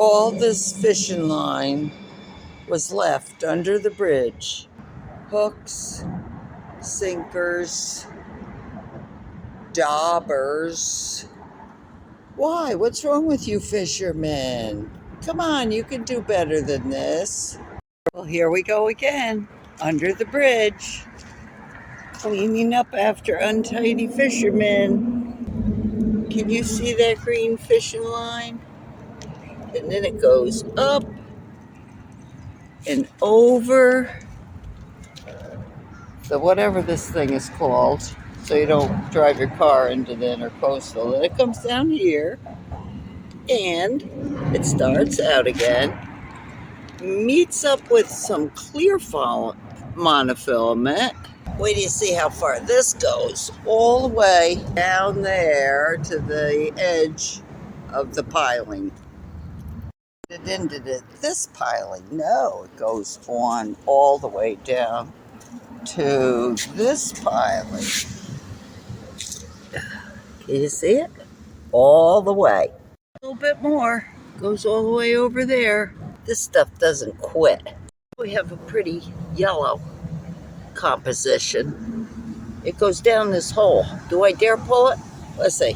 All this fishing line was left under the bridge. Hooks, sinkers, daubers. Why? What's wrong with you fishermen? Come on, you can do better than this. Well, here we go again, under the bridge, cleaning up after untidy fishermen. Can you see that green fishing line? And then it goes up and over the whatever this thing is called, so you don't drive your car into the Intracoastal. Then it comes down here, and it starts out again, meets up with some clear monofilament. Wait till you see how far this goes, all the way down there to the edge of the piling. It ended at this piling. No, it goes on all the way down to this piling. Can you see it? All the way. A little bit more. Goes all the way over there. This stuff doesn't quit. We have a pretty yellow composition. It goes down this hole. Do I dare pull it? Let's see.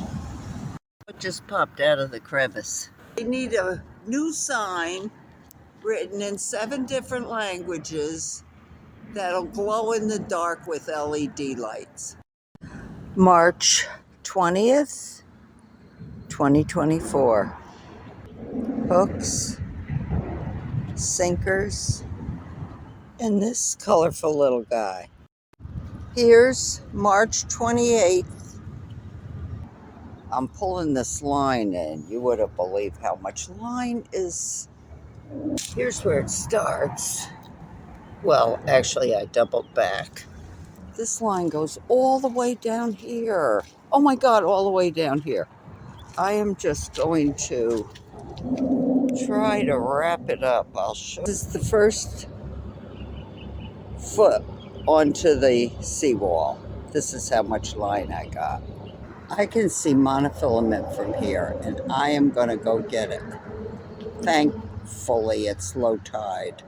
It just popped out of the crevice. They need a new sign written in 7 different languages that'll glow in the dark with LED lights. March 20th, 2024. Hooks, sinkers, and this colorful little guy. Here's March 28th. I'm pulling this line in. You wouldn't believe how much line is. Here's where it starts. Well, actually, I doubled back. This line goes all the way down here. Oh my God, all the way down here. I am just going to try to wrap it up. I'll show. This is the first foot onto the seawall. This is how much line I got. I can see monofilament from here, and I am going to go get it. Thankfully, it's low tide.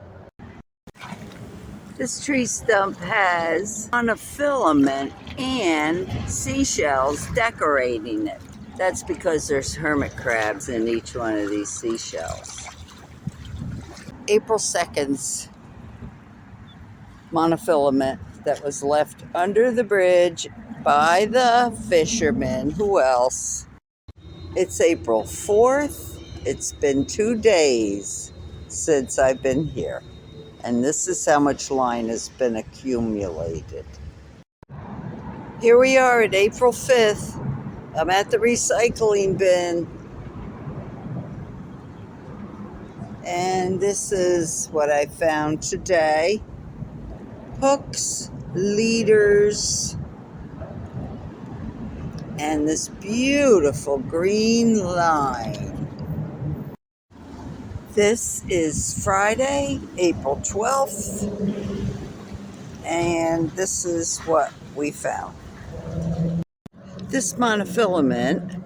This tree stump has monofilament and seashells decorating it. That's because there's hermit crabs in each one of these seashells. April 2nd's monofilament that was left under the bridge by the fishermen. Who else? It's April 4th. It's been 2 days since I've been here. And this is how much line has been accumulated. Here we are at April 5th. I'm at the recycling bin. And this is what I found today. Hooks, leaders, and this beautiful green line. This is Friday, April 12th, and this is what we found. This monofilament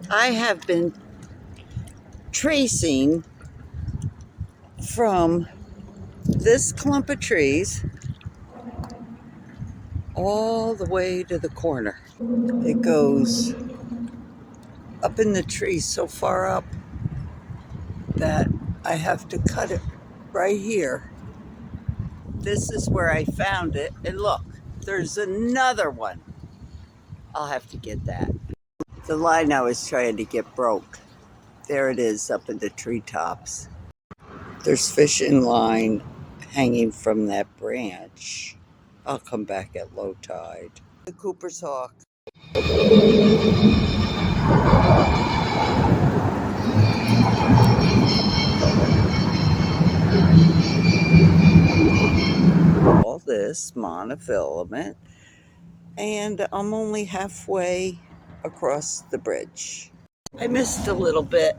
I have been tracing from this clump of trees all the way to the corner. It goes up in the trees so far up that I have to cut it right here. This is where I found it. And look, there's another one. I'll have to get that. The line I was trying to get broke. There it is up in the treetops. There's fishing line hanging from that branch. I'll come back at low tide. The Cooper's Hawk. All this monofilament, and I'm only halfway across the bridge. I missed a little bit.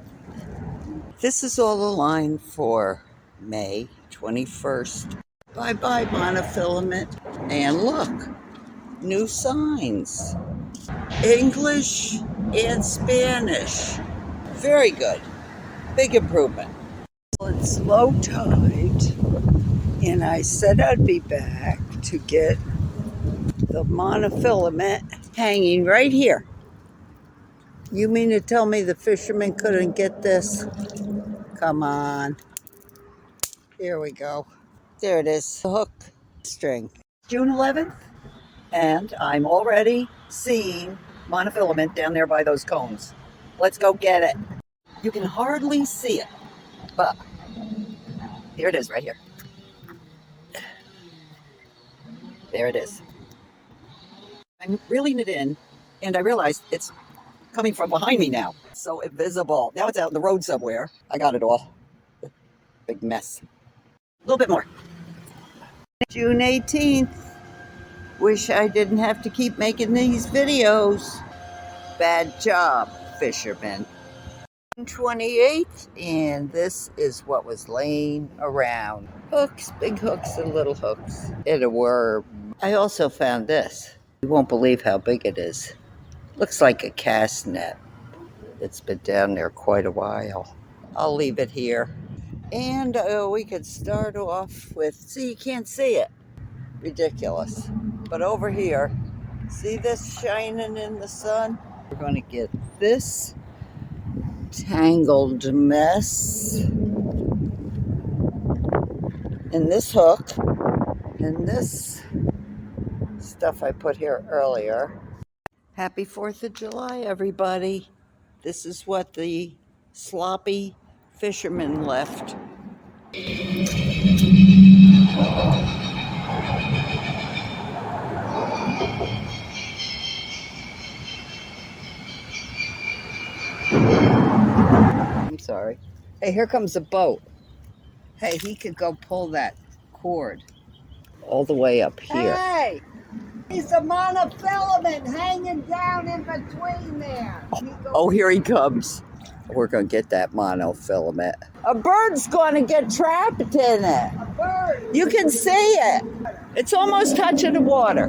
This is all the line for May 21st. Bye-bye monofilament. And look, new signs. English and Spanish. Very good. Big improvement. It's low tide, and I said I'd be back to get the monofilament hanging right here. You mean to tell me the fisherman couldn't get this? Come on. Here we go. There it is. The hook string. June 11th, and I'm already seeing monofilament down there by those cones. Let's go get it. You can hardly see it, but here it is right here. There it is. I'm reeling it in, and I realized it's coming from behind me now. So invisible. Now it's out in the road somewhere. I got it all. Big mess. A little bit more. June 18th. Wish I didn't have to keep making these videos. Bad job, fisherman. 28th, and this is what was laying around. Hooks, big hooks and little hooks. And a worm. I also found this. You won't believe how big it is. Looks like a cast net. It's been down there quite a while. I'll leave it here. And we could start off with, see, you can't see it. Ridiculous. But over here, see this shining in the sun? We're going to get this tangled mess and this hook and this stuff I put here earlier. Happy 4th of July, everybody. This is what the sloppy fisherman left. I'm sorry. Hey, here comes a boat. Hey, he could go pull that cord all the way up here. Hey! He's a monofilament hanging down in between there. Oh, here he comes. We're going to get that monofilament. A bird's going to get trapped in it. A bird. You can see it. It's almost touching the water.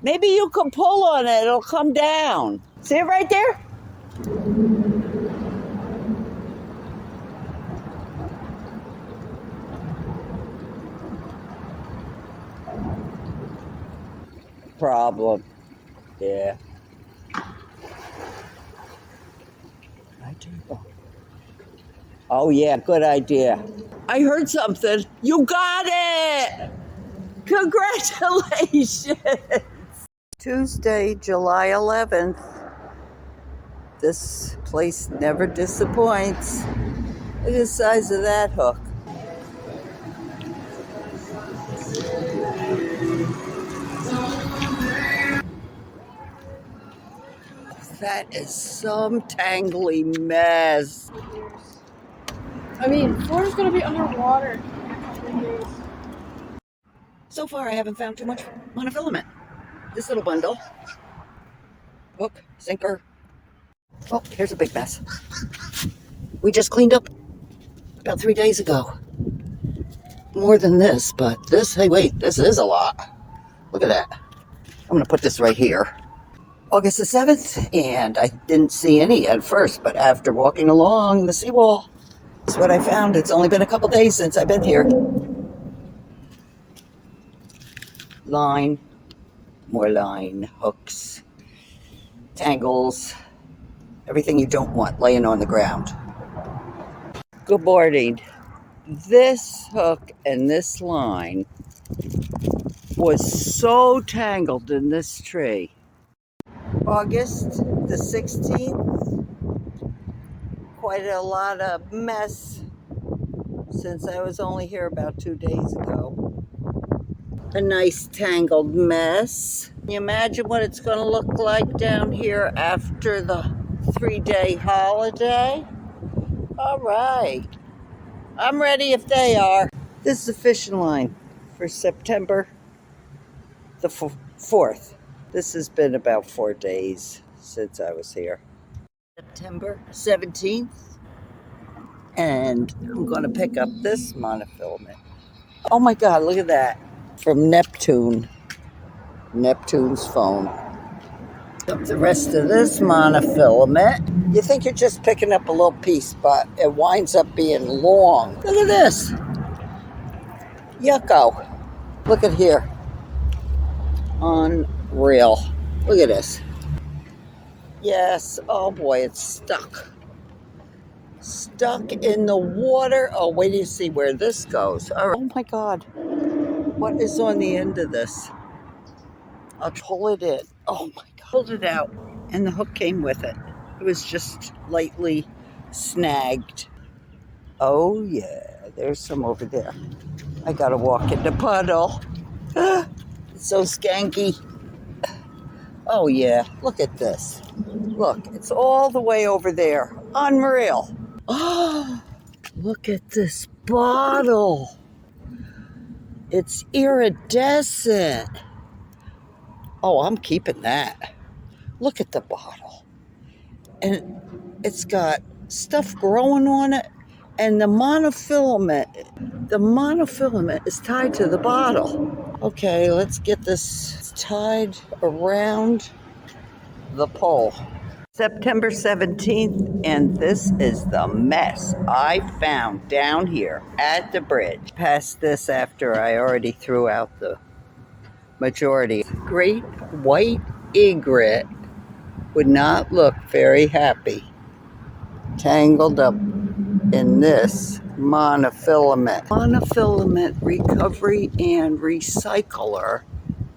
Maybe you can pull on it. It'll come down. See it right there? Problem. Yeah. Oh, yeah, good idea. I heard something. You got it! Congratulations! Tuesday, July 11th. This place never disappoints. Look at the size of that hook. That is some tangly mess. I mean, Florida's going to be underwater in a couple of years. So far, I haven't found too much monofilament. This little bundle. Hook, sinker. Oh, here's a big mess. We just cleaned up about 3 days ago. More than this, but this, hey, wait, this is a lot. Look at that. I'm going to put this right here. August the 7th, and I didn't see any at first, but after walking along the seawall, that's what I found. It's only been a couple days since I've been here. Line, more line, hooks, tangles, everything you don't want laying on the ground. Good morning. This hook and this line was so tangled in this tree. August the 16th, quite a lot of mess since I was only here about 2 days ago. A nice tangled mess. Can you imagine what it's going to look like down here after the 3-day holiday? All right. I'm ready if they are. This is the fishing line for September the 4th. This has been about 4 days since I was here. September 17th. And I'm going to pick up this monofilament. Oh my God, look at that. From Neptune's phone. The rest of this monofilament. You think you're just picking up a little piece, but it winds up being long. Look at this. Yucko. Look at here. Unreal. Look at this. Yes. Oh boy, it's stuck. Stuck in the water. Oh, wait till you see where this goes. All right. Oh my God. What is on the end of this? I'll pull it in. Oh my God. Pulled it out. And the hook came with it. It was just lightly snagged. Oh yeah. There's some over there. I gotta walk in the puddle. It's so skanky. Oh yeah. Look at this. Look, it's all the way over there. Unreal. Oh, look at this bottle. It's iridescent. Oh, I'm keeping that. Look at the bottle. And it's got stuff growing on it. And the monofilament is tied to the bottle. Okay, let's get this tied around the pole. September 17th, and this is the mess I found down here at the bridge. Past this after I already threw out the majority. Great white egret would not look very happy tangled up in this monofilament. Monofilament recovery and recycler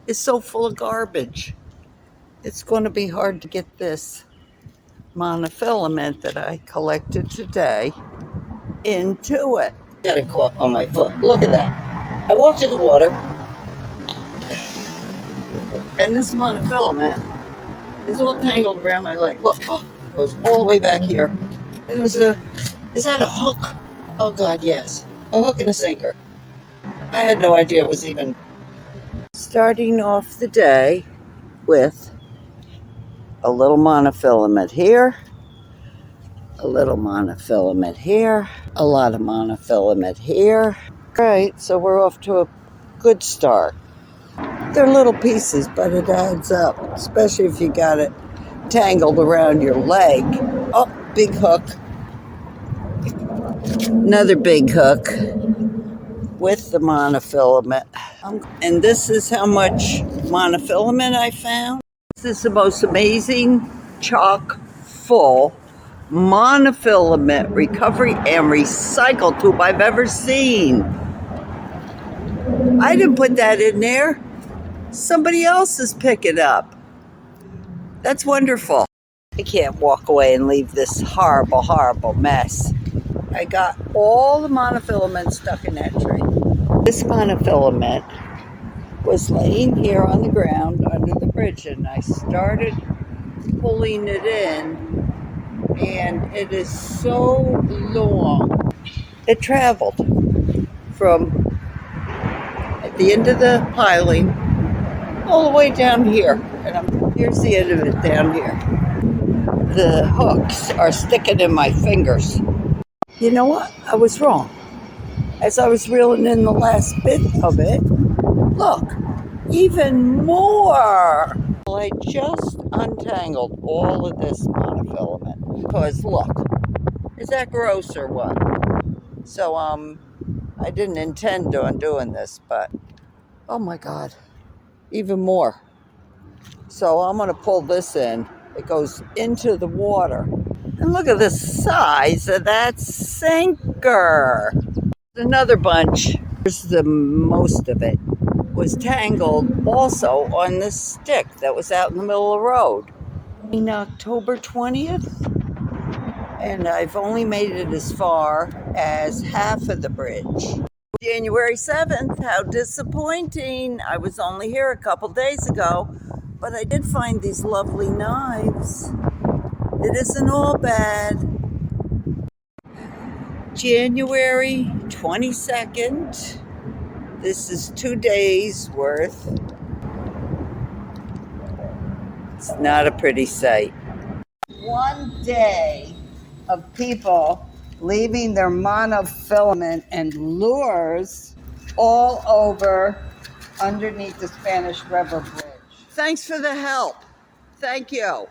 is so full of garbage. It's going to be hard to get this monofilament that I collected today into it. Got it caught on my foot. Look at that. I walked in the water, and this monofilament is all tangled around my leg. Look, it goes all the way back here. Is that a hook? Oh God, yes. A hook and a sinker. I had no idea it was even. Starting off the day with a little monofilament here, a little monofilament here, a lot of monofilament here. Right, so we're off to a good start. They're little pieces, but it adds up, especially if you got it tangled around your leg. Oh, big hook. Another big hook with the monofilament. And this is how much monofilament I found. This is the most amazing chock full monofilament recovery and recycle tube I've ever seen. I didn't put that in there. Somebody else is picking up. That's wonderful. I can't walk away and leave this horrible, horrible mess. I got all the monofilament stuck in that tree. This monofilament was laying here on the ground under the bridge, and I started pulling it in, and it is so long. It traveled from at the end of the piling all the way down here, and here's the end of it down here. The hooks are sticking in my fingers. You know what? I was wrong. As I was reeling in the last bit of it, look, even more. Well, I just untangled all of this monofilament because look, is that gross or what? So I didn't intend on doing this, but oh my God, even more. So I'm going to pull this in. It goes into the water. And look at the size of that sinker. Another bunch. Here's the most of it was tangled also on this stick that was out in the middle of the road. In October 20th, and I've only made it as far as half of the bridge. January 7th, how disappointing. I was only here a couple days ago, but I did find these lovely knives. It isn't all bad. January 22nd. This is 2 days worth. It's not a pretty sight. 1 day of people leaving their monofilament and lures all over underneath the Spanish River Bridge. Thanks for the help. Thank you.